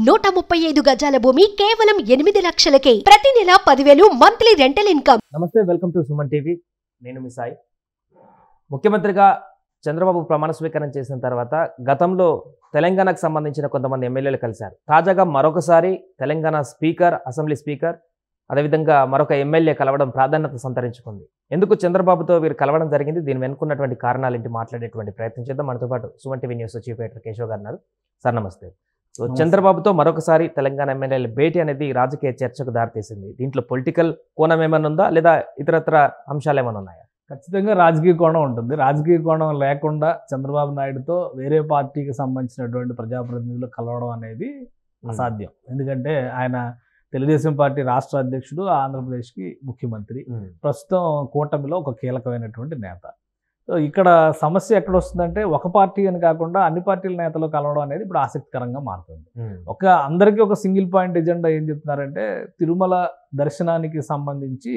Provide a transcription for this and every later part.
135 గజాల భూమి కేవలం 8 లక్షలకే. ప్రతి నెల 10,000 మంత్లీ రెంటల్ ఇన్కమ్. నమస్తే, వెల్కమ్ టు సుమన్ టీవీ. నేను మీ సాయి. ముఖ్యమంత్రిగా చంద్రబాబు ప్రమాణ స్వీకారం చేసిన తర్వాత గతంలో తెలంగాణకు సంబంధించిన కొంతమంది ఎమ్మెల్యేలు కలిశారు. తాజాగా మరొకసారి తెలంగాణ స్పీకర్, అసెంబ్లీ స్పీకర్, అదేవిధంగా మరొక ఎమ్మెల్యే కలవడం ప్రాధాన్యత సంతరించుకుంది. ఎందుకు చంద్రబాబుతో వీరు కలవడం జరిగింది, దీని వెనుకున్నటువంటి కారణాలు ఏంటి మాట్లాడేటువంటి ప్రయత్నం చేద్దాం. మనతో పాటు Suman TV news chief editor Keshav గారు ఉన్నారు. సార్ నమస్తే. చంద్రబాబుతో మరొకసారి తెలంగాణ ఎమ్మెల్యేల భేటీ అనేది రాజకీయ చర్చకు దారితీసింది. దీంట్లో పొలిటికల్ కోణం ఏమైనా ఉందా, లేదా ఇతరత్ర అంశాలు ఏమైనా ఉన్నాయా? ఖచ్చితంగా రాజకీయ కోణం ఉంటుంది. రాజకీయ కోణం లేకుండా చంద్రబాబు నాయుడుతో వేరే పార్టీకి సంబంధించినటువంటి ప్రజాప్రతినిధులు కలవడం అనేది అసాధ్యం. ఎందుకంటే ఆయన తెలుగుదేశం పార్టీ రాష్ట్ర అధ్యక్షుడు, ఆంధ్రప్రదేశ్కి ముఖ్యమంత్రి, ప్రస్తుతం కూటమిలో ఒక కీలకమైనటువంటి నేత. సో ఇక్కడ సమస్య ఎక్కడ వస్తుందంటే, ఒక పార్టీ అని కాకుండా అన్ని పార్టీల నేతలు కలవడం అనేది ఇప్పుడు ఆసక్తికరంగా మారుతుంది. అందరికీ ఒక సింగిల్ పాయింట్ ఎజెండా ఏం చెప్తున్నారంటే, తిరుమల దర్శనానికి సంబంధించి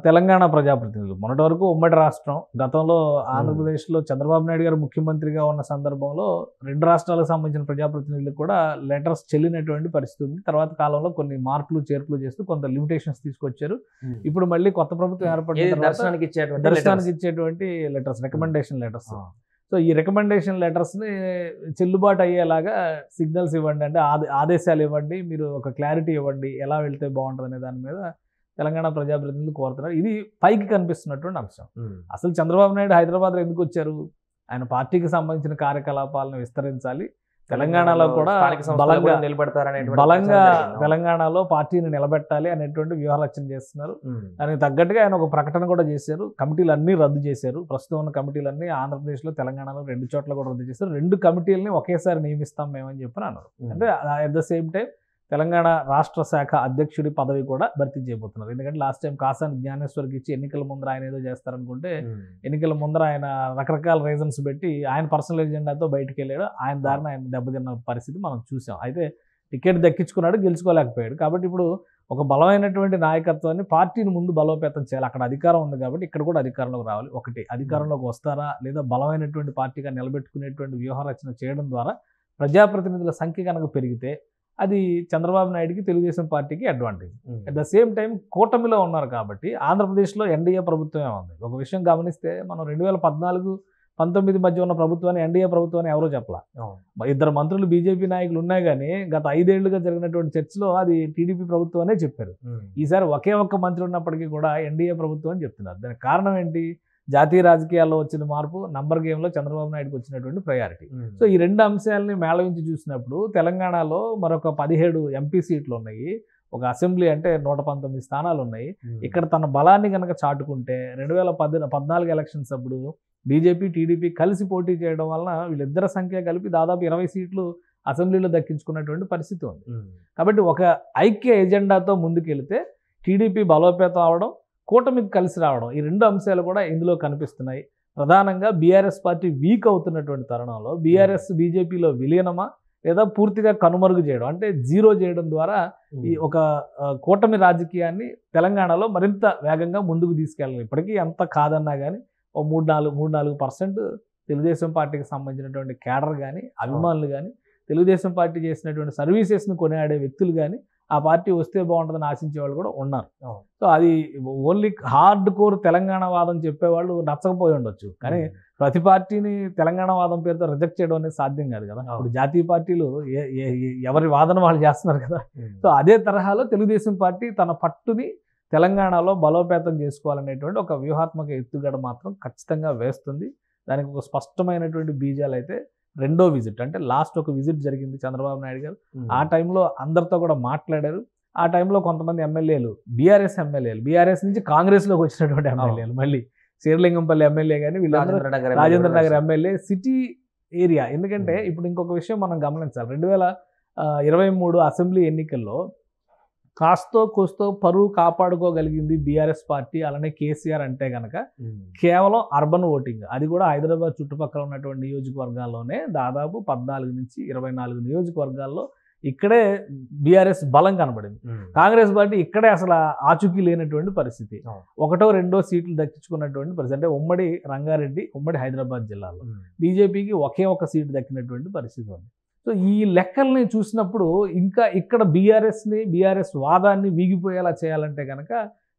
తెలంగాణ ప్రజాప్రతినిధులు, మొన్నటి వరకు ఉమ్మడి రాష్ట్రం, గతంలో ఆంధ్రప్రదేశ్లో చంద్రబాబు నాయుడు గారు ముఖ్యమంత్రిగా ఉన్న సందర్భంలో రెండు రాష్ట్రాలకు సంబంధించిన ప్రజాప్రతినిధులకు కూడా లెటర్స్ చెల్లినటువంటి పరిస్థితి ఉంది. తర్వాత కాలంలో కొన్ని మార్పులు చేర్పులు చేస్తూ కొంత లిమిటేషన్స్ తీసుకొచ్చారు. ఇప్పుడు మళ్ళీ కొత్త ప్రభుత్వం ఏర్పడిన దర్శనానికి ఇచ్చేటువంటి లెటర్స్, రికమెండేషన్ లెటర్స్. సో ఈ రికమెండేషన్ లెటర్స్ని చెల్లుబాటు అయ్యేలాగా సిగ్నల్స్ ఇవ్వండి, అంటే ఆదేశాలు ఇవ్వండి, మీరు ఒక క్లారిటీ ఇవ్వండి, ఎలా వెళ్తే బాగుంటుంది అనే దాని మీద తెలంగాణ ప్రజాప్రతినిధులు కోరుతున్నారు. ఇది పైకి కనిపిస్తున్నటువంటి అంశం. అసలు చంద్రబాబు నాయుడు హైదరాబాద్లో ఎందుకు వచ్చారు? ఆయన పార్టీకి సంబంధించిన కార్యకలాపాలను విస్తరించాలి, తెలంగాణలో కూడా బలంగా తెలంగాణలో పార్టీని నిలబెట్టాలి అనేటువంటి వ్యూహరచన చేస్తున్నారు. దానికి తగ్గట్టుగా ఆయన ఒక ప్రకటన కూడా చేశారు. కమిటీలు అన్నీ రద్దు చేశారు. ప్రస్తుతం ఉన్న కమిటీలన్నీ ఆంధ్రప్రదేశ్లో, తెలంగాణలో 2 చోట్ల కూడా రద్దు చేశారు. 2 కమిటీలని ఒకేసారి నియమిస్తాం మేమని చెప్పి అన్నారు. అంటే at the same time Telangana రాష్ట్ర శాఖ అధ్యక్షుడి పదవి కూడా భర్తీ చేయబోతున్నారు. ఎందుకంటే లాస్ట్ టైం కాసాని జ్ఞానేశ్వర్కి ఇచ్చి ఎన్నికల ముందర ఆయన ఏదో చేస్తారనుకుంటే, ఎన్నికల ముందర ఆయన రకరకాల రీజన్స్ పెట్టి ఆయన పర్సనల్ ఎజెండాతో బయటికి వెళ్ళాడు. ఆయన దారిని ఆయన దెబ్బతిన్న పరిస్థితి మనం చూసాం. అయితే టికెట్ దక్కించుకున్నాడు, గెలుచుకోలేకపోయాడు. కాబట్టి ఇప్పుడు ఒక బలమైనటువంటి నాయకత్వాన్ని, పార్టీని ముందు బలోపేతం చేయాలి. అక్కడ అధికారం ఉంది కాబట్టి ఇక్కడ కూడా అధికారంలోకి రావాలి. ఒకటి, అధికారంలోకి వస్తారా లేదా బలమైనటువంటి పార్టీగా నిలబెట్టుకునేటువంటి వ్యూహరచన చేయడం ద్వారా ప్రజాప్రతినిధుల సంఖ్య కనుక పెరిగితే అది చంద్రబాబు నాయుడుకి, తెలుగుదేశం పార్టీకి advantage. At the same time కూటమిలో ఉన్నారు కాబట్టి ఆంధ్రప్రదేశ్లో ఎన్డీఏ ప్రభుత్వమే ఉంది. ఒక విషయం గమనిస్తే, మనం 2014-19 మధ్య ఉన్న ప్రభుత్వాన్ని ఎన్డీఏ ప్రభుత్వాన్ని ఎవరో చెప్పలా. 2 మంత్రులు బీజేపీ నాయకులు ఉన్నాయి, కానీ గత 5 ఏళ్లుగా జరిగినటువంటి చర్చలో అది టీడీపీ ప్రభుత్వం అనే చెప్పారు. ఈసారి ఒకే ఒక్క మంత్రి ఉన్నప్పటికీ కూడా ఎన్డీఏ ప్రభుత్వం అని చెప్తున్నారు. దానికి కారణం ఏంటి? జాతీయ రాజకీయాల్లో వచ్చిన మార్పు, నంబర్ గేమ్లో చంద్రబాబు నాయుడుకి వచ్చినటువంటి ప్రయారిటీ. సో ఈ 2 అంశాలని మేళవించి చూసినప్పుడు తెలంగాణలో మరొక 17 ఎంపీ సీట్లు ఉన్నాయి, ఒక అసెంబ్లీ అంటే 119 స్థానాలు ఉన్నాయి. ఇక్కడ తన బలాన్ని కనుక చాటుకుంటే 2014 ఎలక్షన్స్ అప్పుడు బీజేపీ, టీడీపీ కలిసి పోటీ చేయడం వలన వీళ్ళిద్దరి సంఖ్య కలిపి దాదాపు 20 సీట్లు అసెంబ్లీలో దక్కించుకున్నటువంటి పరిస్థితి ఉంది. కాబట్టి ఒక ఐక్య ఎజెండాతో ముందుకెళ్తే టీడీపీ బలోపేతం అవడం, కూటమికి కలిసి రావడం, ఈ 2 అంశాలు కూడా ఇందులో కనిపిస్తున్నాయి. ప్రధానంగా బీఆర్ఎస్ పార్టీ వీక్ అవుతున్నటువంటి తరుణంలో బీఆర్ఎస్ బీజేపీలో విలీనమా లేదా పూర్తిగా కనుమరుగు చేయడం, అంటే జీరో చేయడం ద్వారా ఈ ఒక కూటమి రాజకీయాన్ని తెలంగాణలో మరింత వేగంగా ముందుకు తీసుకెళ్ళాలి. ఇప్పటికీ ఎంత కాదన్నా కానీ ఓ 3-4% తెలుగుదేశం పార్టీకి సంబంధించినటువంటి కేడర్ కానీ, అభిమానులు కానీ, తెలుగుదేశం పార్టీ చేసినటువంటి సర్వీసెస్ని కొనియాడే వ్యక్తులు కానీ ఆ పార్టీ వస్తే బాగుంటుందని ఆశించే వాళ్ళు కూడా ఉన్నారు. సో అది ఓన్లీ హార్డ్ కోర్ తెలంగాణ వాదం చెప్పేవాళ్ళు నచ్చకపోయి ఉండొచ్చు, కానీ ప్రతి పార్టీని తెలంగాణ వాదం పేరుతో రిజెక్ట్ చేయడం అనేది సాధ్యం కాదు కదా. ఇప్పుడు జాతీయ పార్టీలు ఎవరి వాదన వాళ్ళు చేస్తున్నారు కదా. సో అదే తరహాలో తెలుగుదేశం పార్టీ తన పట్టుని తెలంగాణలో బలోపేతం చేసుకోవాలనేటువంటి ఒక వ్యూహాత్మక ఎత్తుగడ మాత్రం ఖచ్చితంగా వేస్తుంది. దానికి ఒక స్పష్టమైనటువంటి బీజాలు అయితే 2వ విజిట్, అంటే లాస్ట్ ఒక విజిట్ జరిగింది చంద్రబాబు నాయుడు గారు. ఆ టైంలో అందరితో కూడా మాట్లాడారు. ఆ టైంలో కొంతమంది ఎమ్మెల్యేలు, బీఆర్ఎస్ నుంచి కాంగ్రెస్లోకి వచ్చినటువంటి ఎమ్మెల్యేలు, మళ్ళీ శ్రీలింగంపల్లి ఎమ్మెల్యే కానీ వీళ్ళందరూ Rajendra Nagar MLA, city area. ఎందుకంటే ఇప్పుడు ఇంకొక విషయం మనం గమనించాలి, 2023 అసెంబ్లీ ఎన్నికల్లో కాస్తో కూస్తో పరువు కాపాడుకోగలిగింది బీఆర్ఎస్ పార్టీ, అలానే కేసీఆర్ అంటే కనుక కేవలం అర్బన్ ఓటింగ్. అది కూడా హైదరాబాద్ చుట్టుపక్కల ఉన్నటువంటి నియోజకవర్గాల్లోనే దాదాపు 14-24 నియోజకవర్గాల్లో ఇక్కడే బీఆర్ఎస్ బలం కనబడింది. కాంగ్రెస్ పార్టీ ఇక్కడే అసలు ఆచూకీ లేనటువంటి పరిస్థితి. 1-2 సీట్లు దక్కించుకున్నటువంటి పరిస్థితి. అంటే ఉమ్మడి రంగారెడ్డి, ఉమ్మడి హైదరాబాద్ జిల్లాలో బీజేపీకి ఒకే ఒక సీటు దక్కినటువంటి పరిస్థితి ఉంది. సో ఈ లెక్కల్ని చూసినప్పుడు ఇంకా ఇక్కడ బీఆర్ఎస్ వాదాన్ని వీగిపోయేలా చేయాలంటే కనుక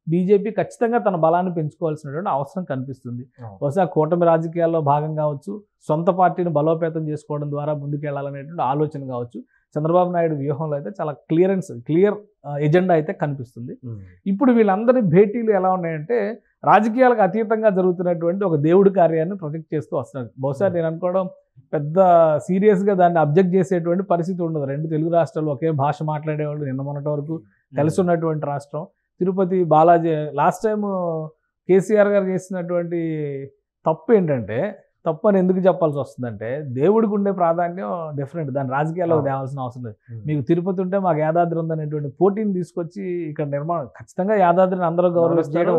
బీజేపీ ఖచ్చితంగా తన బలాన్ని పెంచుకోవాల్సినటువంటి అవసరం కనిపిస్తుంది. బహుశా కూటమి రాజకీయాల్లో భాగం కావచ్చు, సొంత పార్టీని బలోపేతం చేసుకోవడం ద్వారా ముందుకెళ్లాలనేటువంటి ఆలోచన కావచ్చు. చంద్రబాబు నాయుడు వ్యూహంలో అయితే చాలా క్లియర్ ఎజెండా అయితే కనిపిస్తుంది. ఇప్పుడు వీళ్ళందరి భేటీలు ఎలా ఉన్నాయంటే రాజకీయాలకు అతీతంగా జరుగుతున్నటువంటి ఒక దేవుడి కార్యాన్ని ప్రొజెక్ట్ చేస్తూ వస్తున్నారు. బహుశా నేను అనుకోవడం పెద్ద సీరియస్గా దాన్ని అబ్జెక్ట్ చేసేటువంటి పరిస్థితి ఉండదు. రెండు తెలుగు రాష్ట్రాలు ఒకే భాష మాట్లాడేవాళ్ళు నిన్న మొన్నటి వరకు కలిసి ఉన్నటువంటి రాష్ట్రం. తిరుపతి బాలాజీ లాస్ట్ టైం కేసీఆర్ గారు చేసినటువంటి తప్పు ఏంటంటే, తప్పు అని ఎందుకు చెప్పాల్సి వస్తుందంటే దేవుడికి ఉండే ప్రాధాన్యం డిఫరెంట్, దాని రాజకీయాల్లోకి తేవాల్సిన అవసరం లేదు. మీకు తిరుపతి ఉంటే మాకు యాదాద్రి ఉందనేటువంటి పోటీని తీసుకొచ్చి ఇక్కడ నిర్మాణం, ఖచ్చితంగా యాదాద్రిని అందరూ గౌరవిస్తారు.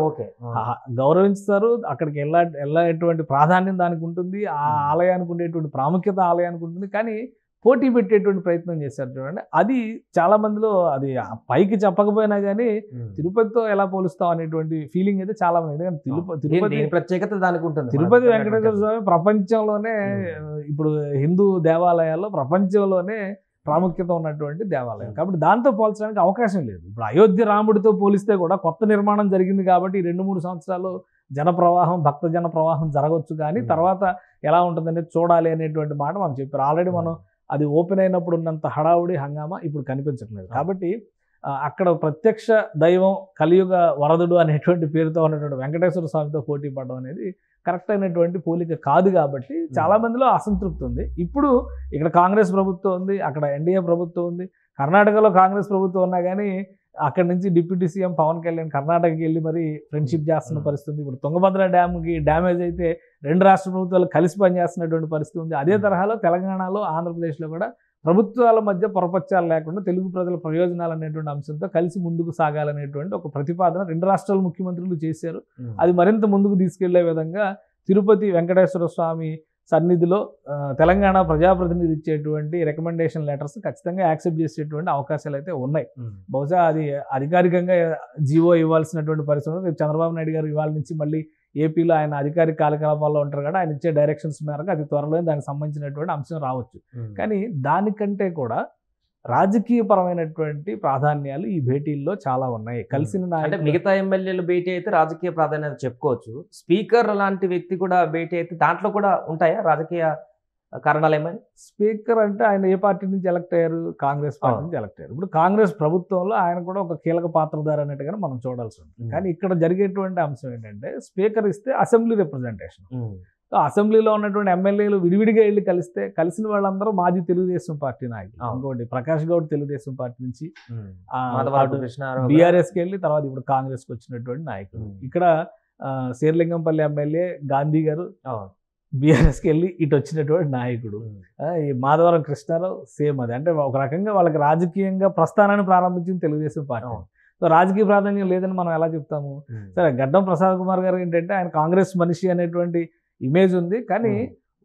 అక్కడికి వెళ్ళేటువంటి ప్రాధాన్యం దానికి ఉంటుంది, ఆ ఆలయానికి ఉండేటువంటి ప్రాముఖ్యత ఆలయానికి ఉంటుంది. కానీ పోటీ పెట్టేటువంటి ప్రయత్నం చేశారు చూడండి, అది చాలా మందిలో అది పైకి చెప్పకపోయినా కానీ తిరుపతితో ఎలా పోలుస్తాం అనేటువంటి ఫీలింగ్ అయితే చాలా మంది. తిరుపతి ప్రత్యేకత దానికి ఉంటుంది. తిరుపతి వెంకటేశ్వర స్వామి ప్రపంచంలోనే ఇప్పుడు హిందూ దేవాలయాల్లో ప్రపంచంలోనే ప్రాముఖ్యత ఉన్నటువంటి దేవాలయం, కాబట్టి దాంతో పోల్చడానికి అవకాశం లేదు. ఇప్పుడు అయోధ్య రాముడితో పోలిస్తే కూడా కొత్త నిర్మాణం జరిగింది కాబట్టి 2-3 సంవత్సరాలు భక్త జన ప్రవాహం జరగవచ్చు, కానీ తర్వాత ఎలా ఉంటుందనేది చూడాలి అనేటువంటి మాట మనం చెప్పారు. ఆల్రెడీ మనం అది ఓపెన్ అయినప్పుడు ఉన్నంత హడావుడి హంగామా ఇప్పుడు కనిపించట్లేదు. కాబట్టి అక్కడ ప్రత్యక్ష దైవం కలియుగ వరదుడు అనేటువంటి పేరుతో ఉన్నటువంటి వెంకటేశ్వర స్వామితో పోటీ పడడం అనేది కరెక్ట్ అయినటువంటి పోలిక కాదు. కాబట్టి చాలా మందిలో అసంతృప్తి ఉంది. ఇప్పుడు ఇక్కడ కాంగ్రెస్ ప్రభుత్వం ఉంది, అక్కడ ఎన్డీఏ ప్రభుత్వం ఉంది. కర్ణాటకలో కాంగ్రెస్ ప్రభుత్వం ఉన్నా కానీ అక్కడి నుంచి డిప్యూటీ సీఎం పవన్ కళ్యాణ్ కర్ణాటకకి వెళ్ళి మరి ఫ్రెండ్షిప్ చేస్తున్న పరిస్థితి. ఇప్పుడు తుంగభద్ర డ్యామ్కి డ్యామేజ్ అయితే 2 రాష్ట్ర ప్రభుత్వాలు కలిసి పనిచేస్తున్నటువంటి పరిస్థితి ఉంది. అదే తరహాలో తెలంగాణలో, ఆంధ్రప్రదేశ్లో కూడా ప్రభుత్వాల మధ్య పొరపచ్చాలు లేకుండా తెలుగు ప్రజల ప్రయోజనాలు అనేటువంటి అంశంతో కలిసి ముందుకు సాగాలనేటువంటి ఒక ప్రతిపాదన 2 రాష్ట్రాల ముఖ్యమంత్రులు చేశారు. అది మరింత ముందుకు తీసుకెళ్లే విధంగా తిరుపతి వెంకటేశ్వర స్వామి సన్నిధిలో తెలంగాణ ప్రజాప్రతినిధులు ఇచ్చేటువంటి రికమెండేషన్ లెటర్స్ ఖచ్చితంగా యాక్సెప్ట్ చేసేటువంటి అవకాశాలు అయితే ఉన్నాయి. బహుశా అది అధికారికంగా జీవో ఇవ్వాల్సినటువంటి పరిస్థితులు రేపు చంద్రబాబు నాయుడు గారు ఇవాళ నుంచి మళ్ళీ ఏపీలో ఆయన అధికారిక కార్యకలాపాల్లో ఉంటారు కదా, ఆయన ఇచ్చే డైరెక్షన్స్ మేరకు అతి త్వరలో దానికి సంబంధించినటువంటి అంశం రావచ్చు. కానీ దానికంటే కూడా రాజకీయపరమైనటువంటి ప్రాధాన్యాలు ఈ భేటీల్లో చాలా ఉన్నాయి. కలిసిన మిగతా ఎమ్మెల్యేలు భేటీ అయితే రాజకీయ ప్రాధాన్యత చెప్పుకోవచ్చు. స్పీకర్ లాంటి వ్యక్తి కూడా భేటీ అయితే దాంట్లో కూడా ఉంటాయా రాజకీయ కారణాలు ఏమైనా? స్పీకర్ అంటే ఆయన ఏ పార్టీ నుంచి ఎలక్ట్ అయ్యారు? కాంగ్రెస్ పార్టీ నుంచి ఎలక్ట్ అయ్యారు. ఇప్పుడు కాంగ్రెస్ ప్రభుత్వంలో ఆయన కూడా ఒక కీలక పాత్రధారి అన్నట్టుగా మనం చూడాల్సి ఉంటుంది. కానీ ఇక్కడ జరిగేటువంటి అంశం ఏంటంటే స్పీకర్ ఇస్తే అసెంబ్లీ రిప్రజెంటేషన్. అసెంబ్లీలో ఉన్నటువంటి ఎమ్మెల్యేలు విడివిడిగా వెళ్ళి కలిసిన వాళ్ళందరూ మాజీ తెలుగుదేశం పార్టీ నాయకులు. ఇంకోటి ప్రకాష్ గౌడ్ తెలుగుదేశం పార్టీ నుంచి బీఆర్ఎస్కి వెళ్ళి తర్వాత ఇప్పుడు కాంగ్రెస్కి వచ్చినటువంటి నాయకులు. ఇక్కడ శేర్లింగంపల్లి ఎమ్మెల్యే గాంధీ గారు బీఆర్ఎస్కి వెళ్ళి ఇటు వచ్చినటువంటి నాయకుడు. ఈ మాధవరం కృష్ణారావు సేమ్ అది. అంటే ఒక రకంగా వాళ్ళకి రాజకీయంగా ప్రస్థానాన్ని ప్రారంభించింది తెలుగుదేశం పార్టీ. సో రాజకీయ ప్రాధాన్యం లేదని మనం ఎలా చెప్తాము? సరే, గడ్డం ప్రసాద్ కుమార్ గారు ఏంటంటే ఆయన కాంగ్రెస్ మనిషి అనేటువంటి ఇమేజ్ ఉంది. కానీ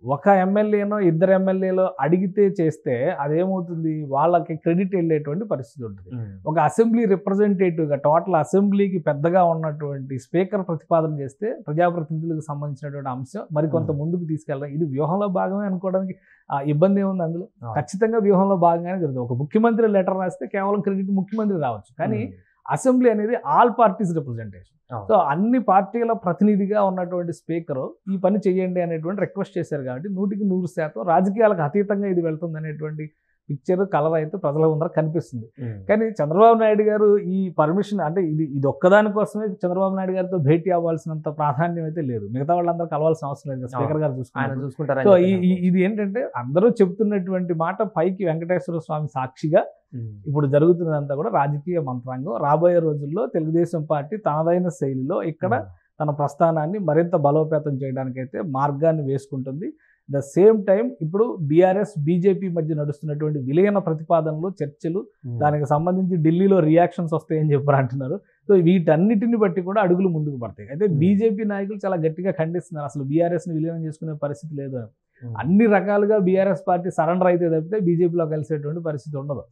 ఒక ఎమ్మెల్యేనో 2 ఎమ్మెల్యేలో అడిగితే చేస్తే అదేమవుతుంది, వాళ్ళకి క్రెడిట్ వెళ్ళేటువంటి పరిస్థితి ఉంటుంది. ఒక అసెంబ్లీ రిప్రజెంటేటివ్గా టోటల్ అసెంబ్లీకి పెద్దగా ఉన్నటువంటి స్పీకర్ ప్రతిపాదన చేస్తే ప్రజాప్రతినిధులకు సంబంధించినటువంటి అంశం మరికొంత ముందుకు తీసుకెళ్ళడం ఇది వ్యూహంలో భాగమే అనుకోవడానికి ఇబ్బంది ఏముంది అందులో? ఖచ్చితంగా వ్యూహంలో భాగంగానే జరుగుతుంది. ఒక ముఖ్యమంత్రి లెటర్ రాస్తే కేవలం క్రెడిట్ ముఖ్యమంత్రి రావచ్చు, కానీ అసెంబ్లీ అనేది ఆల్ పార్టీస్ రిప్రజెంటేషన్. సో అన్ని పార్టీల ప్రతినిధిగా ఉన్నటువంటి స్పీకర్ ఈ పని చేయండి అనేటువంటి రిక్వెస్ట్ చేశారు. కాబట్టి 100% రాజకీయాలకు అతీతంగా ఇది వెళ్తుంది అనేటువంటి పిక్చర్ కలర్ అయితే ప్రజల ముందర కనిపిస్తుంది. కానీ చంద్రబాబు నాయుడు గారు ఈ పర్మిషన్ అంటే ఇది ఒక్కదాని కోసమే చంద్రబాబు నాయుడు గారితో భేటీ అవ్వాల్సినంత ప్రాధాన్యం అయితే లేదు. మిగతా వాళ్ళందరూ కలవాల్సిన అవసరం లేదు, స్పీకర్ గారు చూసుకుంటారు. సో ఇది ఏంటంటే అందరూ చెబుతున్నటువంటి మాట పైకి వెంకటేశ్వర స్వామి సాక్షిగా ఇప్పుడు జరుగుతున్నదంతా కూడా రాజకీయ మంత్రాంగం. రాబోయే రోజుల్లో తెలుగుదేశం పార్టీ తనదైన శైలిలో ఇక్కడ తన ప్రస్థానాన్ని మరింత బలోపేతం చేయడానికైతే మార్గాన్ని వేసుకుంటుంది. ద సేమ్ టైం ఇప్పుడు బీఆర్ఎస్ బీజేపీ మధ్య నడుస్తున్నటువంటి విలీన ప్రతిపాదనలు, చర్చలు, దానికి సంబంధించి ఢిల్లీలో రియాక్షన్స్ వస్తాయని చెప్పారు అంటున్నారు. సో వీటన్నిటిని బట్టి కూడా అడుగులు ముందుకు పడతాయి. అయితే బీజేపీ నాయకులు చాలా గట్టిగా ఖండిస్తున్నారు, అసలు బీఆర్ఎస్ని విలీనం చేసుకునే పరిస్థితి లేదు అని. అన్ని రకాలుగా బీఆర్ఎస్ పార్టీ సరెండర్ అయితే తప్పితే బీజేపీలో కలిసేటువంటి పరిస్థితి ఉండదు.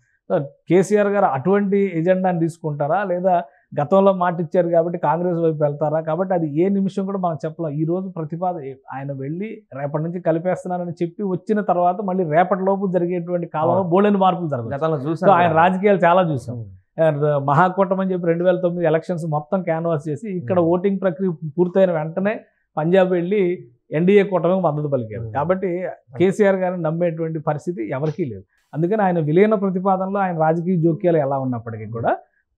కేసీఆర్ గారు అటువంటి ఎజెండాని తీసుకుంటారా లేదా గతంలో మాట ఇచ్చారు కాబట్టి కాంగ్రెస్ వైపు వెళ్తారా, కాబట్టి అది ఏ నిమిషం కూడా మనం చెప్పలేం. ఈ రోజు ఆయన వెళ్ళి రేపటి నుంచి కలిపేస్తున్నానని చెప్పి వచ్చిన తర్వాత మళ్ళీ రేపటి లోపు జరిగేటువంటి కాలంలో బోలెని మార్పులు జరగదు. గతంలో సో చూసాం ఆయన రాజకీయాలు చాలా చూసాం. మహాకూటమి అని చెప్పి 2009 ఎలక్షన్స్ మొత్తం క్యాన్వాస్ చేసి ఇక్కడ ఓటింగ్ ప్రక్రియ పూర్తయిన వెంటనే పంజాబ్ వెళ్ళి ఎన్డీఏ కూటమికి మద్దతు పలికారు. కాబట్టి కేసీఆర్ గారిని నమ్మేటువంటి పరిస్థితి ఎవరికీ లేదు. అందుకని ఆయన విలీన ప్రతిపాదనలో ఆయన రాజకీయ జోక్యాలు ఎలా ఉన్నప్పటికీ కూడా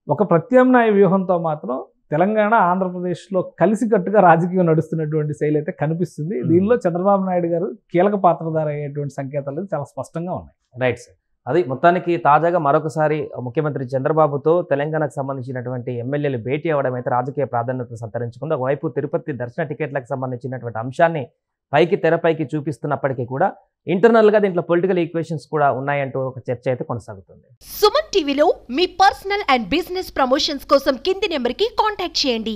ఒక ప్రత్యామ్నాయ వ్యూహంతో మాత్రం తెలంగాణ ఆంధ్రప్రదేశ్లో కలిసికట్టుగా రాజకీయం నడుస్తున్నటువంటి శైలి అయితే కనిపిస్తుంది. దీనిలో చంద్రబాబు నాయుడు గారు కీలక పాత్రధారి అయ్యేటువంటి సంకేతాలు చాలా స్పష్టంగా ఉన్నాయి. Right sir. అది మొత్తానికి తాజాగా మరొకసారి ముఖ్యమంత్రి చంద్రబాబుతో తెలంగాణకు సంబంధించినటువంటి ఎమ్మెల్యేలు భేటీ అవ్వడం అయితే రాజకీయ ప్రాధాన్యత సంతరించుకుంది. ఒకవైపు తిరుపతి దర్శన టికెట్లకు సంబంధించినటువంటి అంశాన్ని తెరపైకి చూపిస్తున్నప్పటికీ కూడా ఇంటర్నల్ గా దీంట్లో పొలిటికల్ ఈక్వేషన్స్ కూడా ఉన్నాయంటూ ఒక చర్చ అయితే కొనసాగుతుంది. సుమన్ టీవీలో మీ పర్సనల్ అండ్ బిజినెస్ ప్రమోషన్స్ కోసం కింది నెంబర్కి కాంటాక్ట్ చేయండి.